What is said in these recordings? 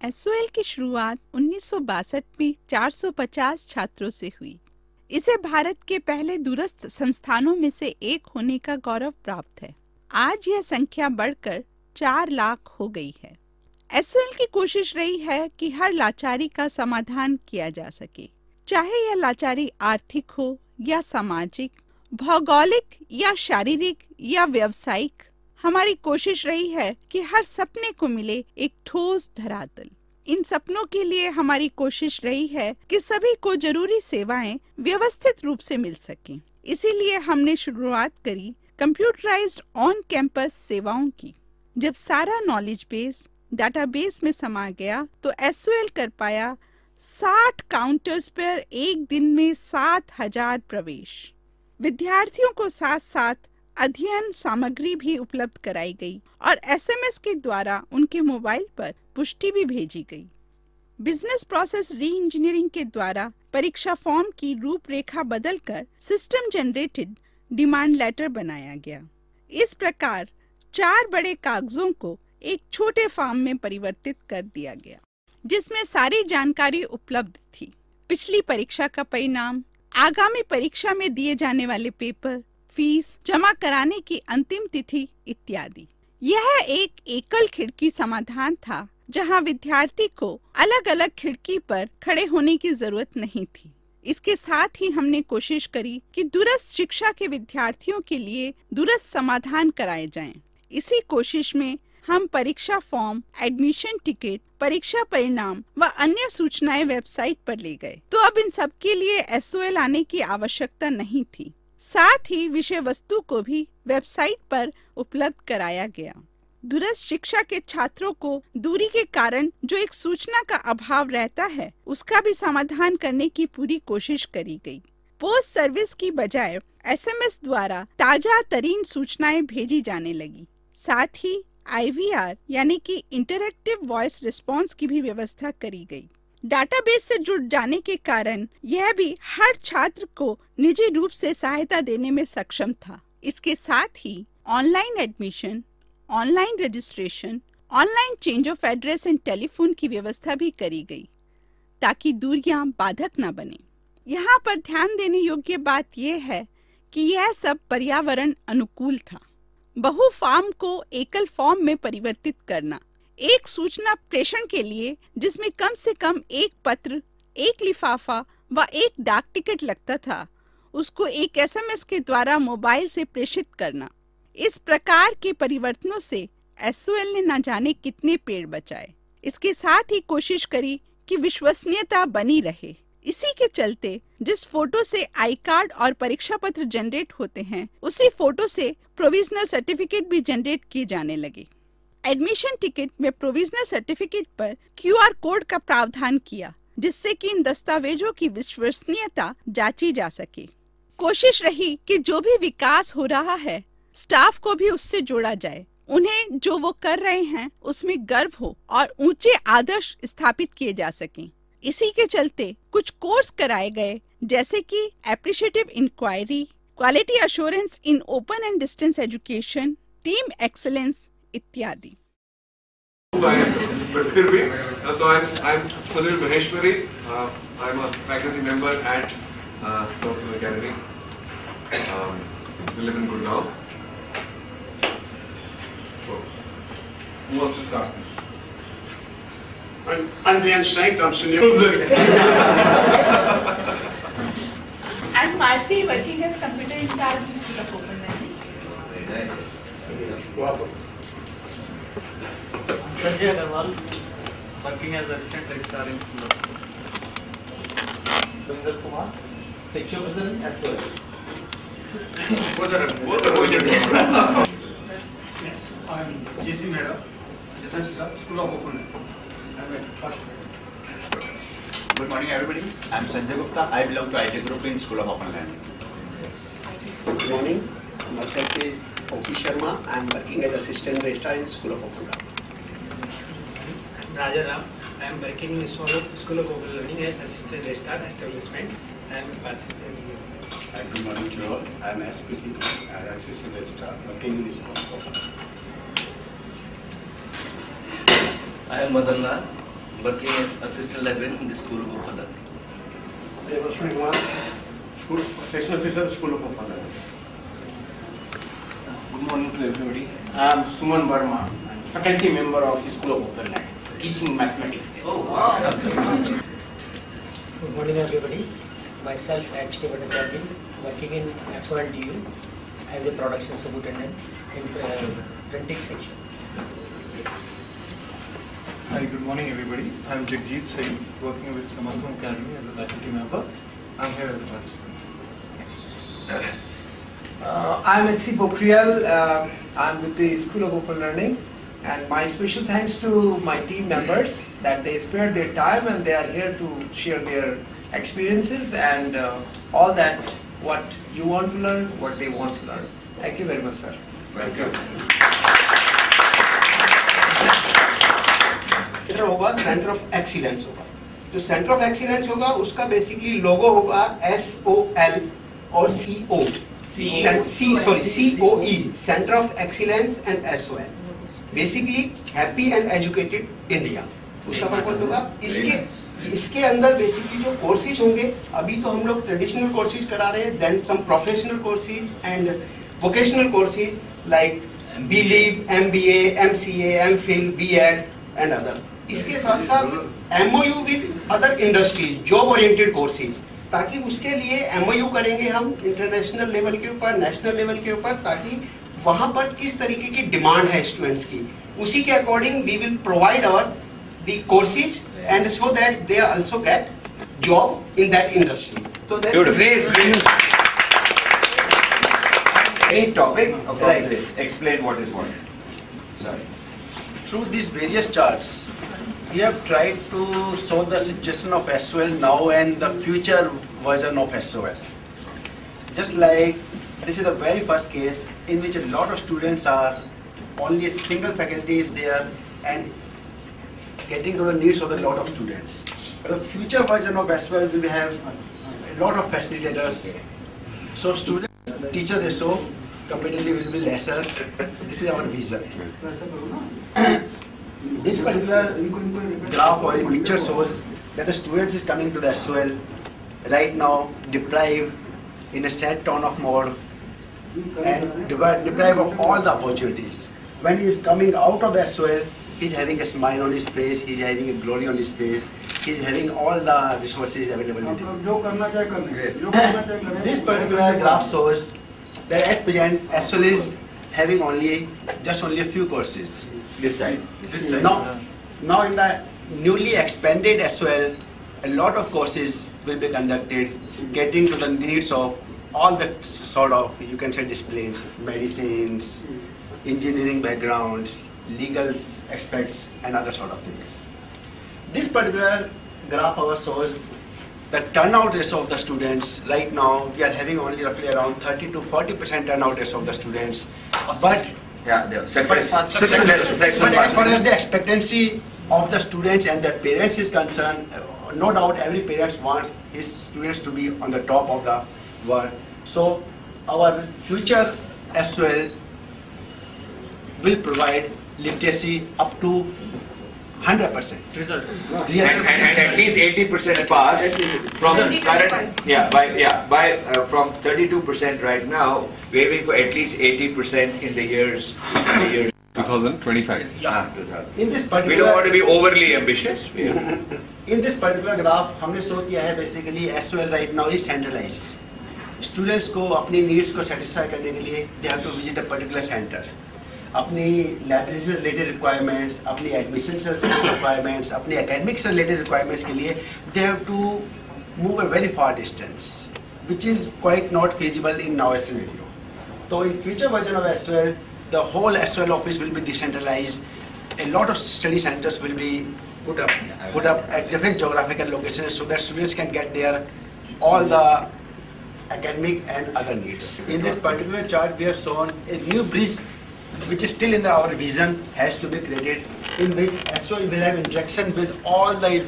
SOL की शुरुआत 1962 में 450 छात्रों से हुई। इसे भारत के पहले दूरस्थ संस्थानों में से एक होने का गौरव प्राप्त है। आज यह संख्या बढ़कर 4 लाख हो गई है। एसओएल की कोशिश रही है कि हर लाचारी का समाधान किया जा सके, चाहे यह लाचारी आर्थिक हो या सामाजिक, भौगोलिक या शारीरिक या व्यावसायिक। हमारी कोशिश रही है कि हर सपने को मिले एक ठोस धरातल। इन सपनों के लिए हमारी कोशिश रही है कि सभी को जरूरी सेवाएं व्यवस्थित रूप से मिल सकें। इसीलिए हमने शुरुआत करी कंप्यूटराइज्ड ऑन कैंपस सेवाओं की। जब सारा नॉलेज बेस डाटाबेस में समा गया तो एसओएल कर पाया 60 काउंटर्स पर एक दिन में 7000 प्रवेश। विद्यार्थियों को साथ साथ अध्ययन सामग्री भी उपलब्ध कराई गई और एसएमएस के द्वारा उनके मोबाइल पर पुष्टि भी भेजी गई। बिजनेस प्रोसेस री इंजीनियरिंग के द्वारा परीक्षा फॉर्म की रूपरेखा बदलकर सिस्टम जनरेटेड डिमांड लेटर बनाया गया। इस प्रकार 4 बड़े कागजों को एक छोटे फॉर्म में परिवर्तित कर दिया गया, जिसमें सारी जानकारी उपलब्ध थी। पिछली परीक्षा का परिणाम, आगामी परीक्षा में दिए जाने वाले पेपर, फीस जमा कराने की अंतिम तिथि इत्यादि। यह एक एकल खिड़की समाधान था, जहां विद्यार्थी को अलग अलग खिड़की पर खड़े होने की जरूरत नहीं थी। इसके साथ ही हमने कोशिश करी कि दूरस्थ शिक्षा के विद्यार्थियों के लिए दूरस्थ समाधान कराए जाएं। इसी कोशिश में हम परीक्षा फॉर्म, एडमिशन टिकट, परीक्षा परिणाम व अन्य सूचनाएं वेबसाइट पर ले गए। तो अब इन सब के लिए एसओएल आने की आवश्यकता नहीं थी। साथ ही विषय वस्तु को भी वेबसाइट पर उपलब्ध कराया गया। दूरस्थ शिक्षा के छात्रों को दूरी के कारण जो एक सूचना का अभाव रहता है, उसका भी समाधान करने की पूरी कोशिश करी गई। पोस्ट सर्विस की बजाय एसएमएस द्वारा ताजा तरीन सूचनाएं भेजी जाने लगी। साथ ही IVR यानी कि इंटरैक्टिव वॉइस रिस्पॉन्स की भी व्यवस्था करी गई। डाटाबेस से जुड़ जाने के कारण यह भी हर छात्र को निजी रूप से सहायता देने में सक्षम था। इसके साथ ही online admission, online registration, online change of address and telephone की व्यवस्था भी करी गई, ताकि दूरियां बाधक न बने। यहाँ पर ध्यान देने योग्य बात यह है कि यह सब पर्यावरण अनुकूल था। बहु फॉर्म को एकल फॉर्म में परिवर्तित करना, एक सूचना प्रेषण के लिए जिसमें कम से कम एक पत्र, एक लिफाफा व एक डाक टिकट लगता था, उसको एक एसएमएस के द्वारा मोबाइल से प्रेषित करना। इस प्रकार के परिवर्तनों से एसओएल ने न जाने कितने पेड़ बचाए। इसके साथ ही कोशिश करी कि विश्वसनीयता बनी रहे। इसी के चलते जिस फोटो से आई कार्ड और परीक्षा पत्र जनरेट होते हैं, उसी फोटो से प्रोविजनल सर्टिफिकेट भी जनरेट किए जाने लगे। एडमिशन टिकट में प्रोविजनल सर्टिफिकेट पर QR कोड का प्रावधान किया, जिससे कि इन दस्तावेजों की विश्वसनीयता जांची जा सके। कोशिश रही कि जो भी विकास हो रहा है, स्टाफ को भी उससे जोड़ा जाए, उन्हें जो वो कर रहे हैं उसमें गर्व हो और ऊंचे आदर्श स्थापित किए जा सकें। इसी के चलते कुछ कोर्स कराए गए, जैसे कि appreciative inquiry, quality assurance in open and distance education, team excellence इत्यादि। But फिर भी, so I'm Sunil Maheshwari. I'm a faculty member at Southern Academy. We live in Gurgaon. So, who wants to start? I'm Dan Sankt. I'm Sunil. I'm Marti, working as computer in charge in School of Open Learning. Very nice. Welcome. Sanjay Agarwal, working as assistant registrar in School of Ravinder Kumar, section president as well. Both are going to do. Yes, I'm JC Mehra, assistant registrar, School of Open Learning. I'm at first. Good morning, everybody. I'm Sanjay Gupta. I belong to IT Group in School of Open Learning. Good morning. Myself is O.P. Sharma. I am working as assistant registrar in School of Open Learning. Raja Ram. I am working in School of Open Learning as assistant registrar establishment and Hi, good morning to you all. I am SPC as assistant registrar working in the School of Open Learning. I am Madan Lal. working as assistant librarian in the School of Open Learning. I am Ashwin Kumar, Section Officer, School of Open Learning. Good morning to everybody. I am Suman Verma, faculty member of the School of Open Learning, teaching mathematics there. Oh, wow. Good morning, everybody. Myself, H.K. Bhattacharya, working in S1DU as a production superintendent in printing section. Hi, good morning, everybody. I am Jagjit Singh, working with Samartham Academy as a faculty member. I am here as a participant. I am H.C. Pokhriyal. I am with the School of Open Learning, and my special thanks to my team members that they spared their time and they are here to share their experiences and all that what you want to learn, what they want to learn. Thank you very much, sir. Thank you. इधर होगा centre of excellence होगा. जो centre of excellence होगा उसका basically लोगो होगा SOL और COE, centre of excellence and SOL. Basically happy and educated India उसका purpose होगा. इसके अंदर बेसिकली जो कोर्सेज होंगे, अभी तो हम लोग ट्रेडिशनल कोर्सेज करा रहे हैं, then some professional courses and vocational courses like BLeave, MBA, MCA, MPhil, B.Ed and other. इसके साथ साथ MOU with other industries, job oriented courses, ताकि उसके लिए MOU करेंगे हम इंटरनेशनल लेवल के ऊपर, नेशनल लेवल के ऊपर, ताकि वहां पर किस तरीके की डिमांड है स्टूडेंट्स की, उसी के according we will provide our the courses and so that they also get job in that industry. So that great. Any topic from this? Explain what is what. Sorry. Through these various charts, we have tried to show the situation of SOL now and the future version of SOL. Just like this is the very first case in which a lot of students are, only a single faculty is there and getting to the needs of a lot of students. But the future version of SOL will have a lot of facilitators. So students, teacher ratio comparatively will be lesser. This is our vision. This particular graph or picture shows that the students is coming to the SOL right now deprived in a sad tone of mode and deprived of all the opportunities. When he is coming out of the SOL, he's having a smile on his face, he's having a glory on his face, he's having all the resources available with him. This particular graph shows that at present SOL is having just only a few courses. This side. Now in the newly expanded SOL, a lot of courses will be conducted, getting to the needs of all the sort of, you can say, disciplines, medicines, engineering backgrounds, legal aspects and other sort of things. This particular graph shows the turnout ratio of the students. Right now we are having only roughly around 30 to 40% turnout ratio of the students. But success. But as far as the expectancy of the students and their parents is concerned, no doubt every parent wants his students to be on the top of the world. So our future SOL will provide literacy up to 100%. And at least 80% pass from current, from 32% right now, we're aiming for at least 80% in the years 2025. In this particular, we don't want to be overly ambitious. In this particular graph, हमने show किया है basically SOL right now is centralized. Students को अपनी needs को satisfy करने के लिए they have to visit a particular center. अपनी लाइब्रेरी से रिलेटेड रिक्वायरमेंट्स, अपनी एडमिशन से रिलेटेड रिक्वायरमेंट्स, अपनी एकेडमिक से रिलेटेड रिक्वायरमेंट्स के लिए they have to move a very far distance, which is quite not feasible in now scenario. So in future version of SOL, the whole SOL office will be decentralized. A lot of study centers will be put up at different geographical locations so that students can get there all the academic and other needs. In this particular chart, we have shown a new bridge which is still in our vision has to be created, in which SOL will have interaction with all the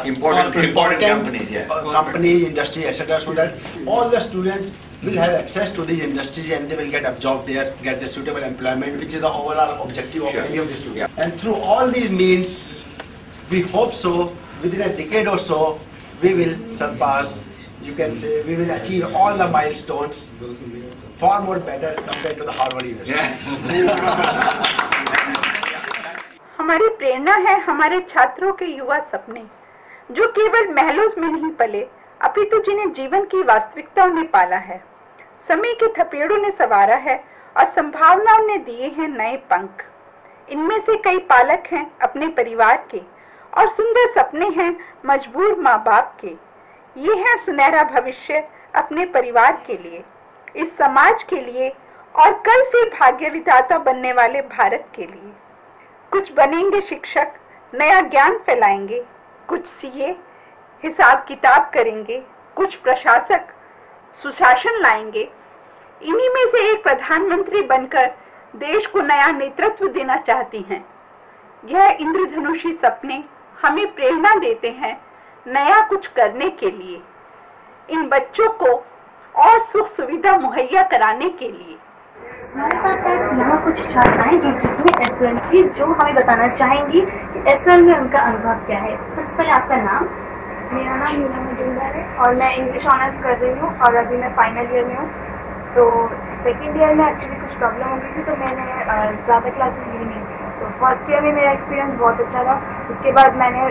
important companies, companies, industry, etc., so that all the students will have access to these industries and they will get absorbed there, get the suitable employment, which is the overall objective of any of the students. And through all these means, we hope so within a decade or so we will surpass, you can say we will achieve all the milestones far more better compared to the Harvard University. हमारी प्रेरणा है हमारे छात्रों के युवा सपने, जो केवल महलों में नहीं पले, अपितु जिन्हें जीवन की वास्तविकताओं ने पाला है, समय के थपेड़ों ने संवारा है और संभावनाओं ने दिए हैं नए पंख। इनमें से कई पालक हैं अपने परिवार के और सुंदर सपने हैं मजबूर माँ बाप के। ये है सुनहरा भविष्य अपने परिवार के लिए, इस समाज के लिए और कल फिर भाग्य विधाता बनने वाले भारत के लिए। कुछ बनेंगे शिक्षक, नया ज्ञान फैलाएंगे, कुछ सीए हिसाब किताब करेंगे, कुछ प्रशासक सुशासन लाएंगे। इन्हीं में से एक प्रधानमंत्री बनकर देश को नया नेतृत्व देना चाहती हैं। यह इंद्रधनुषी सपने हमें प्रेरणा देते हैं नया कुछ करने के लिए, इन बच्चों को और सुख सुविधा मुहैया कराने के लिए। हमारे साथ यहाँ कुछ छात्राएं जुड़ चुकी हैं एसओएल की, जो हमें बताना चाहेंगी कि एसओएल में उनका अनुभव क्या है। सबसे पहले आपका नाम? मेरा नाम मीना मजूमदार है और मैं इंग्लिश ऑनर्स कर रही हूँ और अभी मैं फाइनल ईयर में हूँ। तो सेकेंड ईयर में एक्चुअली कुछ प्रॉब्लम हो गई थी, तो मैंने ज़्यादा क्लासेस ली नहीं। तो फर्स्ट ईयर में मेरा एक्सपीरियंस बहुत अच्छा था। उसके बाद मैंने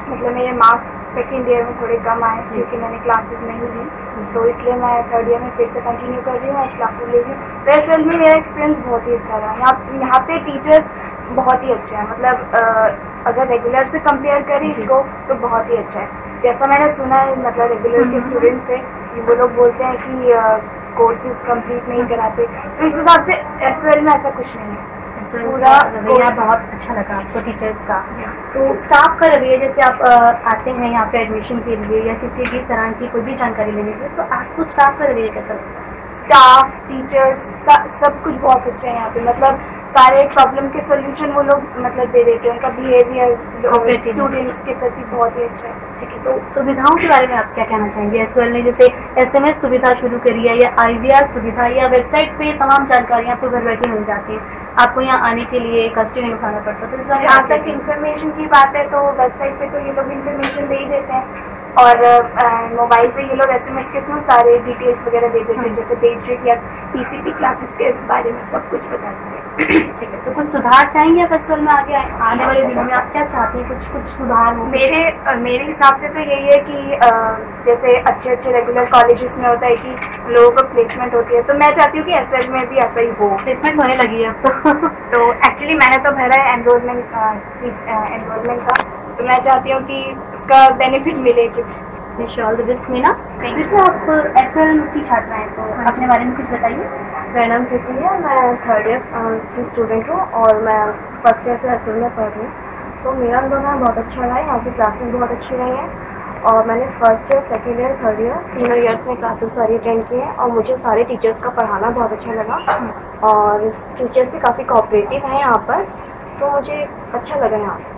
मेरे मार्क्स सेकेंड ईयर में थोड़े कम आए क्योंकि मैंने क्लासेस नहीं ली, तो इसलिए मैं थर्ड ईयर में फिर से कंटिन्यू कर रही हूँ और क्लासेस ले रही हूँ। तो एसएल में मेरा एक्सपीरियंस बहुत ही अच्छा रहा। यहाँ पे टीचर्स बहुत ही अच्छे हैं, मतलब अगर रेगुलर से कंपेयर करें इसको तो बहुत ही अच्छा है। जैसा मैंने सुना है, मतलब रेगुलर के स्टूडेंट से वो लोग बोलते हैं कि कोर्सेज कंप्लीट नहीं कराते, तो इस हिसाब से एसएल में ऐसा कुछ नहीं है। पूरा रवैया बहुत अच्छा लगा आपको टीचर्स का। तो स्टाफ का रवैया, जैसे आप आते हैं यहाँ पे एडमिशन के लिए या किसी भी तरह की कोई भी जानकारी लेने के लिए, तो आपको स्टाफ का रवैया कैसा लगता है? स्टाफ, टीचर्स, सब कुछ बहुत अच्छा है यहाँ पे। मतलब सारे प्रॉब्लम के सोल्यूशन वो लोग मतलब दे देते हैं। उनका बिहेवियर स्टूडेंट्स के प्रति बहुत ही अच्छा है। ठीक है, तो सुविधाओं के बारे में आप क्या कहना चाहेंगे? एसओएल ने जैसे एसएमएस सुविधा शुरू करी है या आईवीआर सुविधा, या वेबसाइट पे तमाम जानकारियाँ आपको घर बैठे मिल जाती है, आपको यहाँ आने के लिए कष्ट नहीं उठाना पड़ता? तो जहाँ तक इन्फॉर्मेशन की बात है तो वेबसाइट पे तो ये लोग इन्फॉर्मेशन दे ही देते हैं और मोबाइल पे ये लोग एसएमएस के थ्रू सारे डिटेल्स वगैरह दे देते हैं, जैसे डेट शीट या पीसीपी क्लासेस के बारे में सब कुछ बताते हैं। ठीक है, तो कुछ सुधार चाहेंगे आप एसएल में? आगे आने वाले दिनों में आप क्या चाहते हैं कुछ सुधार हो? मेरे हिसाब से तो यही है कि जैसे अच्छे रेगुलर कॉलेजेस में होता है कि लोगों को प्लेसमेंट होती है, तो मैं चाहती हूँ कि एसएल में भी ऐसा ही हो। प्लेसमेंट होने लगी है अब तो एक्चुअली मैंने तो भरा है एनरोलमेंट का, तो मैं चाहती हूँ कि उसका बेनिफिट मिले कुछ। Wish all the best Meena. देखो आप एसएल की छात्रा हैं, तो अपने बारे में कुछ बताइए। मेरा नाम कृति है, मैं थर्ड ईयर की स्टूडेंट हूँ और मैं फर्स्ट ईयर से एसएल में पढ़ रही हूँ। सो मेरा अनुभव बहुत अच्छा रहा है, यहाँ की क्लासेस बहुत अच्छी रही हैं और मैंने first year, second year, third year तीनों ईयर्स में क्लासेस सारी अटेंड की हैं और मुझे सारे टीचर्स का पढ़ाना बहुत अच्छा लगा और टीचर्स भी काफ़ी कोऑपरेटिव हैं यहाँ पर, तो मुझे अच्छा लगा यहाँ पर।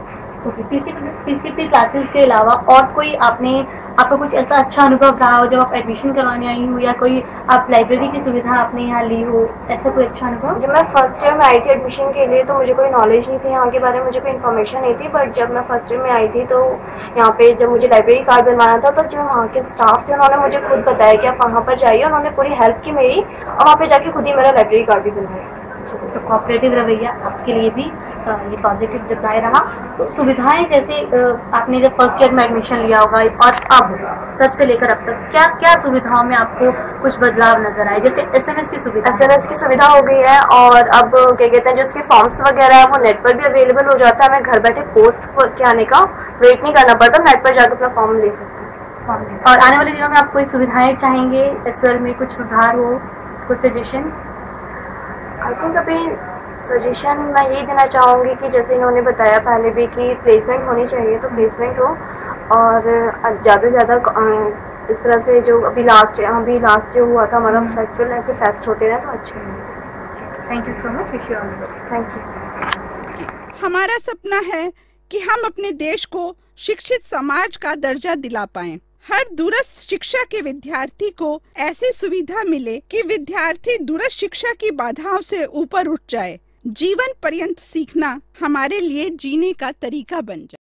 पीसीपी क्लासेस के अलावा और कोई आपका कुछ ऐसा अच्छा अनुभव रहा हो जब आप एडमिशन करवाने आई हो, या कोई आप लाइब्रेरी की सुविधा आपने यहाँ ली हो, ऐसा कोई अच्छा अनुभव? जब मैं फर्स्ट ईयर में आई थी एडमिशन के लिए तो मुझे कोई नॉलेज नहीं थी यहाँ के बारे में, मुझे कोई इन्फॉर्मेशन नहीं थी, बट जब मैं फर्स्ट ईयर में आई थी तो यहाँ पे जब मुझे लाइब्रेरी कार्ड बनवाना था तो जो वहाँ के स्टाफ थे उन्होंने मुझे खुद बताया कि आप वहाँ पर जाइए, उन्होंने पूरी हेल्प की मेरी और वहाँ पे जाके खुद ही मेरा लाइब्रेरी कार्ड भी बनवाया। तो कोऑपरेटिव रवैया आपके लिए भी ये पॉजिटिव रिप्लाई रहा। तो सुविधाएं जैसे आपने जब फर्स्ट ईयर में एडमिशन लिया होगा और अब तब से लेकर अब तक क्या सुविधाओं में आपको कुछ बदलाव नजर आए? जैसे एसएमएस की सुविधा हो गई है और अब क्या कहते हैं जो उसके फॉर्म्स वगैरह है वो नेट पर भी अवेलेबल हो जाता है। मैं घर बैठे पोस्ट के आने का वेट नहीं करना पड़ता, नेट पर जाकर अपना फॉर्म ले सकती हूँ। और आने वाले दिनों में आप कोई सुविधाएं चाहेंगे एसएल में, कुछ सुधार हो, कुछ सजेशन? आई थिंक अभी सजेशन मैं ये देना चाहूँगी कि जैसे इन्होंने बताया पहले भी कि प्लेसमेंट होनी चाहिए, तो प्लेसमेंट हो और ज़्यादा से ज़्यादा इस तरह से जो अभी लास्ट जो हुआ था हमारा फेस्टिवल, ऐसे फेस्ट होते रहे तो अच्छे हैं। Thank you so much, wish you all the best. Thank you. हमारा सपना है कि हम अपने देश को शिक्षित समाज का दर्जा दिला पाएं। हर दूरस्थ शिक्षा के विद्यार्थी को ऐसी सुविधा मिले कि विद्यार्थी दूरस्थ शिक्षा की बाधाओं से ऊपर उठ जाए। जीवन पर्यंत सीखना हमारे लिए जीने का तरीका बन जाए।